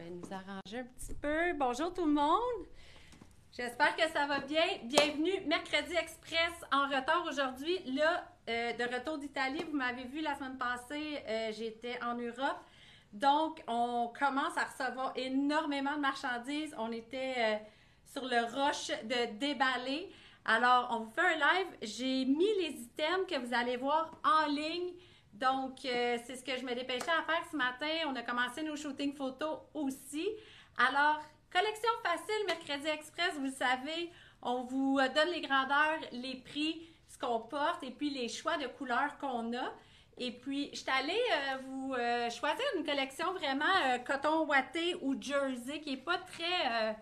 vais nous arranger un petit peu. Bonjour tout le monde. J'espère que ça va bien. Bienvenue Mercredi Express en retard aujourd'hui. Là, de retour d'Italie, vous m'avez vu la semaine passée, j'étais en Europe. Donc, on commence à recevoir énormément de marchandises. On était sur le rush de déballer. Alors, on vous fait un live. J'ai mis les items que vous allez voir en ligne. Donc, c'est ce que je me dépêchais à faire ce matin. On a commencé nos shootings photos aussi. Alors, collection facile, Mercredi Express, vous le savez, on vous donne les grandeurs, les prix, ce qu'on porte et puis les choix de couleurs qu'on a. Et puis, je suis allée vous choisir une collection vraiment coton ouaté ou jersey qui n'est pas très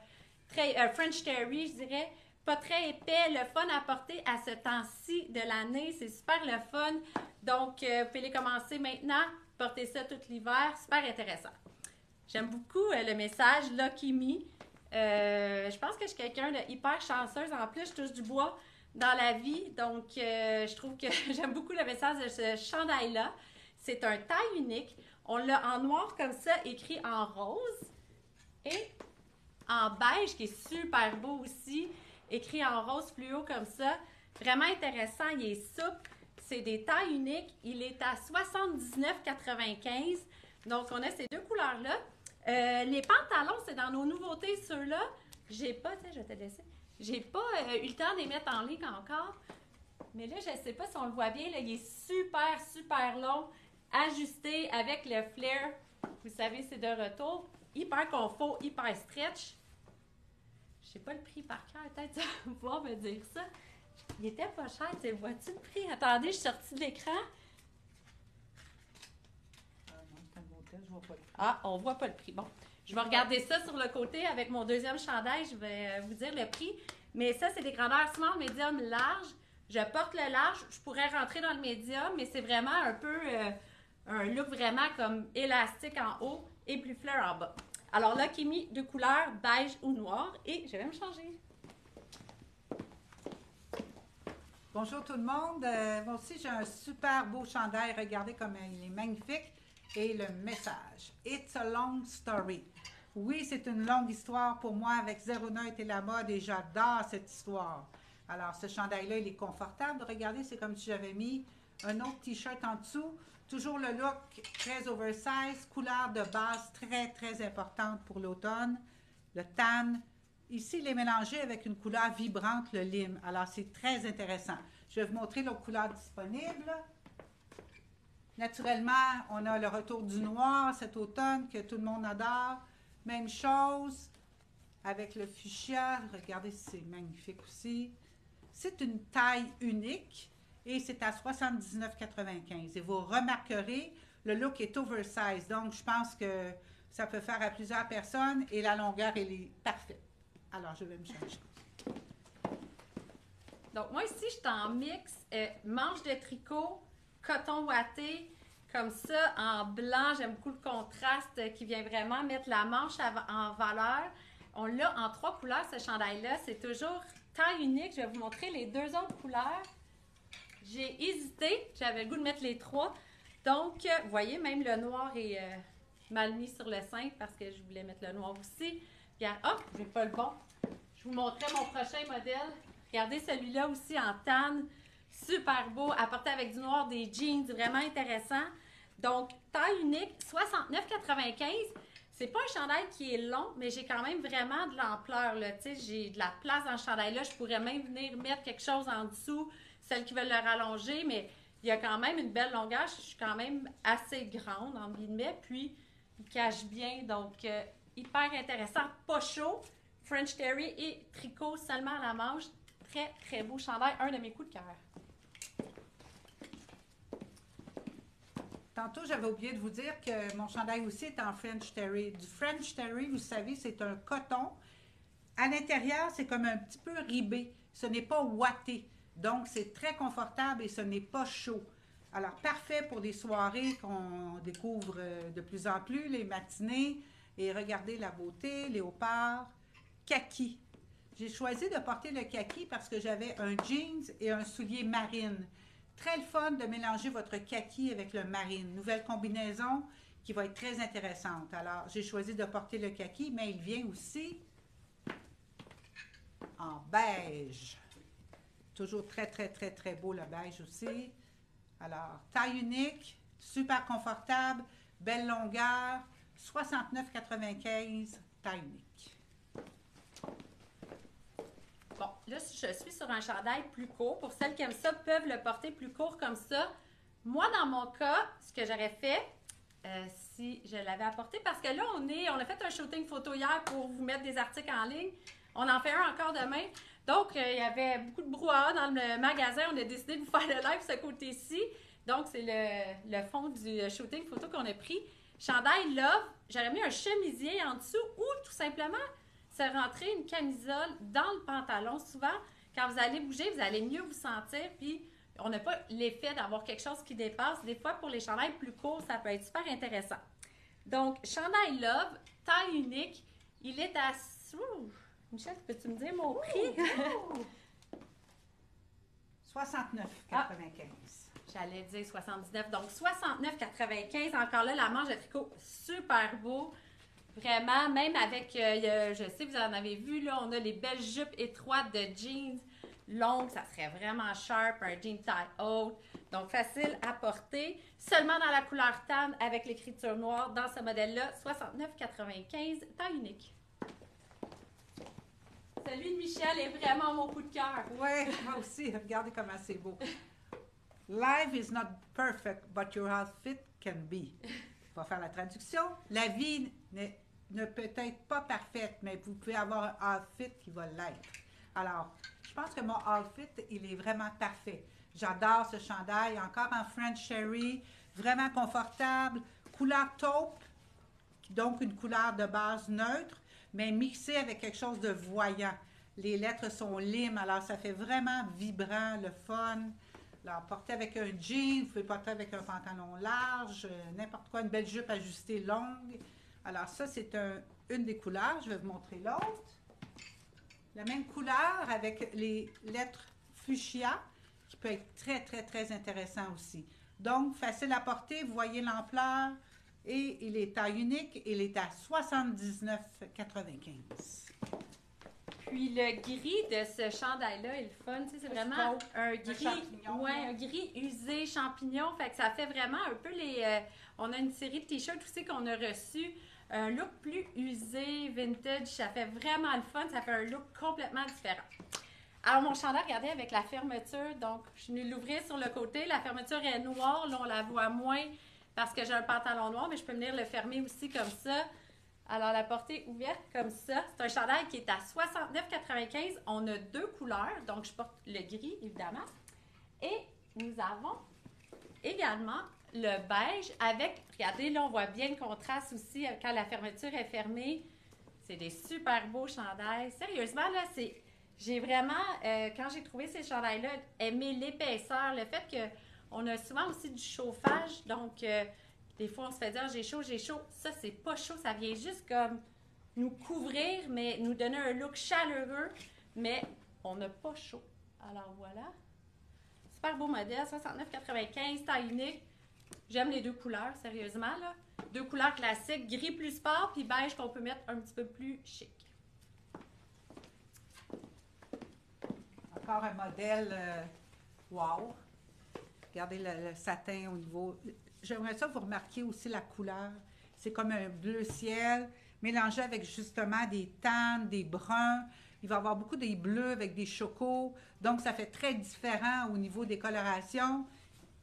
French Terry, je dirais. Pas très épais, le fun à porter à ce temps-ci de l'année. C'est super le fun. Donc, vous pouvez les commencer maintenant. Portez ça tout l'hiver. Super intéressant. J'aime beaucoup le message Lucky Me. Je pense que je suis quelqu'un de hyper chanceuse. En plus, je touche du bois dans la vie. Donc, je trouve que j'aime beaucoup le message de ce chandail-là. C'est un taille unique. On l'a en noir comme ça, écrit en rose. Et en beige, qui est super beau aussi. Écrit en rose fluo comme ça. Vraiment intéressant. Il est souple. C'est des tailles uniques. Il est à 79,95. Donc, on a ces deux couleurs-là. Les pantalons, c'est dans nos nouveautés, ceux-là. J'ai pas, tu sais, je vais te laisser. J'ai pas eu le temps de les mettre en ligne encore. Mais là, je ne sais pas si on le voit bien. Là, il est super, super long. Ajusté avec le flair. Vous savez, c'est de retour. Hyper confort, hyper stretch. Je sais pas le prix par cœur, peut-être tu vas pouvoir me dire ça. Il était pas cher, tu vois-tu le prix? Attendez, je suis sortie de l'écran. Ah, on voit pas le prix. Bon, je vais regarder ça sur le côté avec mon deuxième chandail. Je vais vous dire le prix. Mais ça, c'est des grandeurs small, medium, large. Je porte le large. Je pourrais rentrer dans le medium, mais c'est vraiment un peu un look vraiment comme élastique en haut et plus fleur en bas. Alors là, Kimi, deux couleurs, beige ou noir. Et je vais me changer. Bonjour tout le monde. Moi aussi, j'ai un super beau chandail. Regardez comme il est magnifique. Et le message. It's a long story. Oui, c'est une longue histoire pour moi avec Zero Night et la mode et j'adore cette histoire. Alors, ce chandail-là, il est confortable. Regardez, c'est comme si j'avais mis un autre t-shirt en dessous. Toujours le look très oversize, couleur de base très, très importante pour l'automne. Le tan. Ici, il est mélangé avec une couleur vibrante, le lime. Alors, c'est très intéressant. Je vais vous montrer l'autre couleur disponible. Naturellement, on a le retour du noir cet automne que tout le monde adore. Même chose avec le fuchsia. Regardez, c'est magnifique aussi. C'est une taille unique et c'est à 79,95. Et vous remarquerez, le look est oversize. Donc, je pense que ça peut faire à plusieurs personnes et la longueur, elle est parfaite. Alors, je vais me changer. Donc, moi ici, je suis en mix manche de tricot, coton ouaté, comme ça, en blanc. J'aime beaucoup le contraste qui vient vraiment mettre la manche en valeur. On l'a en trois couleurs, ce chandail-là. C'est toujours taille unique. Je vais vous montrer les deux autres couleurs. J'ai hésité. J'avais le goût de mettre les trois. Donc, vous voyez, même le noir est mal mis sur le sein parce que je voulais mettre le noir aussi. Regarde, hop, j'ai pas le bon. Je vous montrerai mon prochain modèle. Regardez celui-là aussi en tan. Super beau, à porter avec du noir, des jeans, vraiment intéressant. Donc, taille unique, 69,95. C'est pas un chandail qui est long, mais j'ai quand même vraiment de l'ampleur. Tu sais, j'ai de la place dans le chandail-là. Je pourrais même venir mettre quelque chose en dessous, celles qui veulent le rallonger, mais il y a quand même une belle longueur. Je suis quand même assez grande, en guillemets, puis il cache bien. Donc, hyper intéressant. Pas chaud, French Terry et tricot seulement à la manche. Très, très beau chandail. Un de mes coups de cœur. Tantôt, j'avais oublié de vous dire que mon chandail aussi est en French Terry. Du French Terry, vous savez, c'est un coton. À l'intérieur, c'est comme un petit peu ribé. Ce n'est pas ouaté. Donc, c'est très confortable et ce n'est pas chaud. Alors, parfait pour des soirées qu'on découvre de plus en plus, les matinées. Et regardez la beauté, léopard, kaki. J'ai choisi de porter le kaki parce que j'avais un jeans et un soulier marine. Très le fun de mélanger votre kaki avec le marine. Nouvelle combinaison qui va être très intéressante. Alors, j'ai choisi de porter le kaki, mais il vient aussi en beige. Toujours très, très, très, très beau le beige aussi. Alors, taille unique, super confortable, belle longueur, 69,95, taille unique. Bon, là, je suis sur un chandail plus court. Pour celles qui aiment ça, peuvent le porter plus court comme ça. Moi, dans mon cas, ce que j'aurais fait, si je l'avais apporté, parce que là, on a fait un shooting photo hier pour vous mettre des articles en ligne. On en fait un encore demain. Donc, il y avait beaucoup de brouhaha dans le magasin. On a décidé de vous faire le live ce côté-ci. Donc, c'est le fond du shooting photo qu'on a pris. Chandail Love, j'aurais mis un chemisier en dessous ou tout simplement se rentrer une camisole dans le pantalon. Souvent, quand vous allez bouger, vous allez mieux vous sentir. Puis, on n'a pas l'effet d'avoir quelque chose qui dépasse. Des fois, pour les chandails plus courts, ça peut être super intéressant. Donc, chandail Love, taille unique. Il est à... Michel, peux-tu me dire mon prix? 69,95. J'allais dire 79. Donc, 69,95. Encore là, la manche de tricot, super beau. Vraiment, même avec, je sais, vous en avez vu, là, on a les belles jupes étroites de jeans longues. Ça serait vraiment sharp, un jean taille haute. Donc, facile à porter. Seulement dans la couleur tan avec l'écriture noire dans ce modèle-là. 69,95, taille unique. Celui de Michel est vraiment mon coup de cœur. Oui, moi aussi. Regardez comment c'est beau. Life is not perfect, but your outfit can be. On va faire la traduction. La vie ne peut être pas parfaite, mais vous pouvez avoir un outfit qui va l'être. Alors, je pense que mon outfit, il est vraiment parfait. J'adore ce chandail, encore en French Cherry, vraiment confortable, couleur taupe, donc une couleur de base neutre, mais mixée avec quelque chose de voyant. Les lettres sont limes, alors ça fait vraiment vibrant, le fun. Alors, porter avec un jean, vous pouvez porter avec un pantalon large, n'importe quoi, une belle jupe ajustée longue. Alors ça, c'est une des couleurs. Je vais vous montrer l'autre. La même couleur avec les lettres fuchsia, qui peut être très, très, très intéressant aussi. Donc, facile à porter, vous voyez l'ampleur. Et il est taille unique, il est à 79,95. Puis le gris de ce chandail-là est le fun, tu sais, c'est vraiment un gris, un gris usé, champignon, fait que ça fait vraiment un peu les... on a une série de t-shirts aussi qu'on a reçu, un look plus usé, vintage, ça fait vraiment le fun, ça fait un look complètement différent. Alors mon chandail, regardez, avec la fermeture, donc je suis venue l'ouvrir sur le côté, la fermeture est noire, là on la voit moins parce que j'ai un pantalon noir, mais je peux venir le fermer aussi comme ça. Alors, la portée ouverte comme ça, c'est un chandail qui est à 69,95. On a deux couleurs, donc je porte le gris, évidemment. Et nous avons également le beige avec, regardez, là, on voit bien le contraste aussi quand la fermeture est fermée. C'est des super beaux chandails. Sérieusement, là, j'ai vraiment, quand j'ai trouvé ces chandails-là, aimé l'épaisseur, le fait qu'on a souvent aussi du chauffage, donc... des fois, on se fait dire j'ai chaud, j'ai chaud. Ça, c'est pas chaud. Ça vient juste comme nous couvrir, mais nous donner un look chaleureux, mais on n'a pas chaud. Alors voilà. Super beau modèle, 69,95, taille unique. J'aime les deux couleurs, sérieusement, là. Deux couleurs classiques, gris plus sport, puis beige qu'on peut mettre un petit peu plus chic. Encore un modèle wow. Regardez le satin au niveau... J'aimerais ça que vous remarquiez aussi la couleur. C'est comme un bleu ciel, mélangé avec justement des tannes, des bruns. Il va y avoir beaucoup des bleus avec des chocos. Donc, ça fait très différent au niveau des colorations.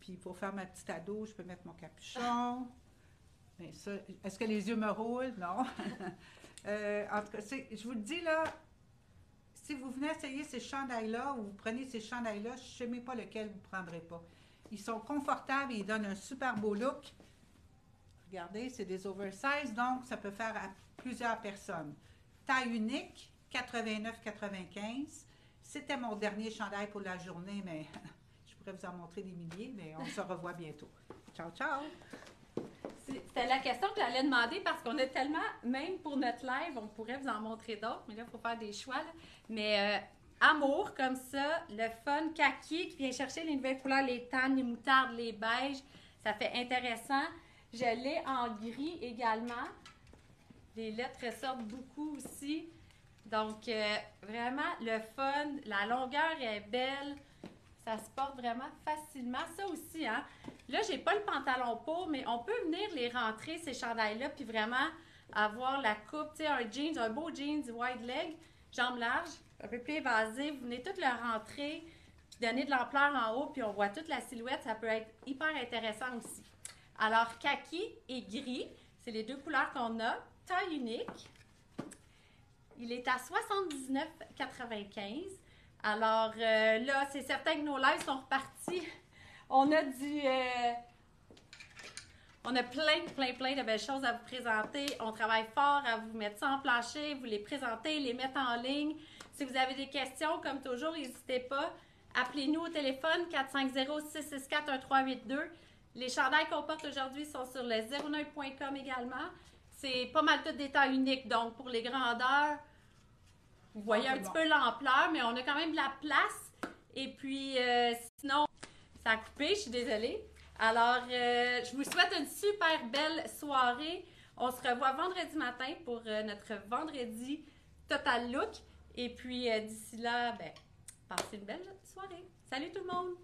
Puis, pour faire ma petite ado, je peux mettre mon capuchon. Mais ça, est-ce que les yeux me roulent? Non. En tout cas, je vous le dis, là, si vous venez essayer ces chandails-là ou vous prenez ces chandails-là, je ne sais même pas lequel vous ne prendrez pas. Ils sont confortables et ils donnent un super beau look. Regardez, c'est des oversize, donc ça peut faire à plusieurs personnes. Taille unique, 89,95. C'était mon dernier chandail pour la journée, mais je pourrais vous en montrer des milliers, mais on se revoit bientôt. Ciao, ciao! C'était la question que j'allais demander parce qu'on a tellement, même pour notre live, on pourrait vous en montrer d'autres, mais là, il faut faire des choix. Là. Mais amour, comme ça, le fun kaki qui vient chercher les nouvelles couleurs, les tannes, les moutardes, les beiges, ça fait intéressant. Je l'ai en gris également. Les lettres ressortent beaucoup aussi. Donc, vraiment, le fun, la longueur est belle. Ça se porte vraiment facilement. Ça aussi, hein. Là, j'ai pas le pantalon pour, mais on peut venir les rentrer, ces chandails-là, puis vraiment avoir la coupe, tu sais, un jeans, un beau jeans wide leg, jambes larges, un peu plus évasé. Vous venez tout le rentrer, puis donner de l'ampleur en haut, puis on voit toute la silhouette. Ça peut être hyper intéressant aussi. Alors, kaki et gris, c'est les deux couleurs qu'on a. Taille unique. Il est à 79,95. Alors là, c'est certain que nos lives sont repartis. On a plein de belles choses à vous présenter. On travaille fort à vous mettre ça en plancher, vous les présenter, les mettre en ligne. Si vous avez des questions, comme toujours, n'hésitez pas. Appelez-nous au téléphone 450-664-1382. Les chandails qu'on porte aujourd'hui sont sur le 09.com également. C'est pas mal toutes des tailles uniques. Donc, pour les grandeurs, vous voyez un petit peu l'ampleur, mais on a quand même de la place. Et puis, sinon, ça a coupé, je suis désolée. Alors, je vous souhaite une super belle soirée. On se revoit vendredi matin pour notre vendredi Total Look. Et puis, d'ici là, ben, passez une belle soirée. Salut tout le monde!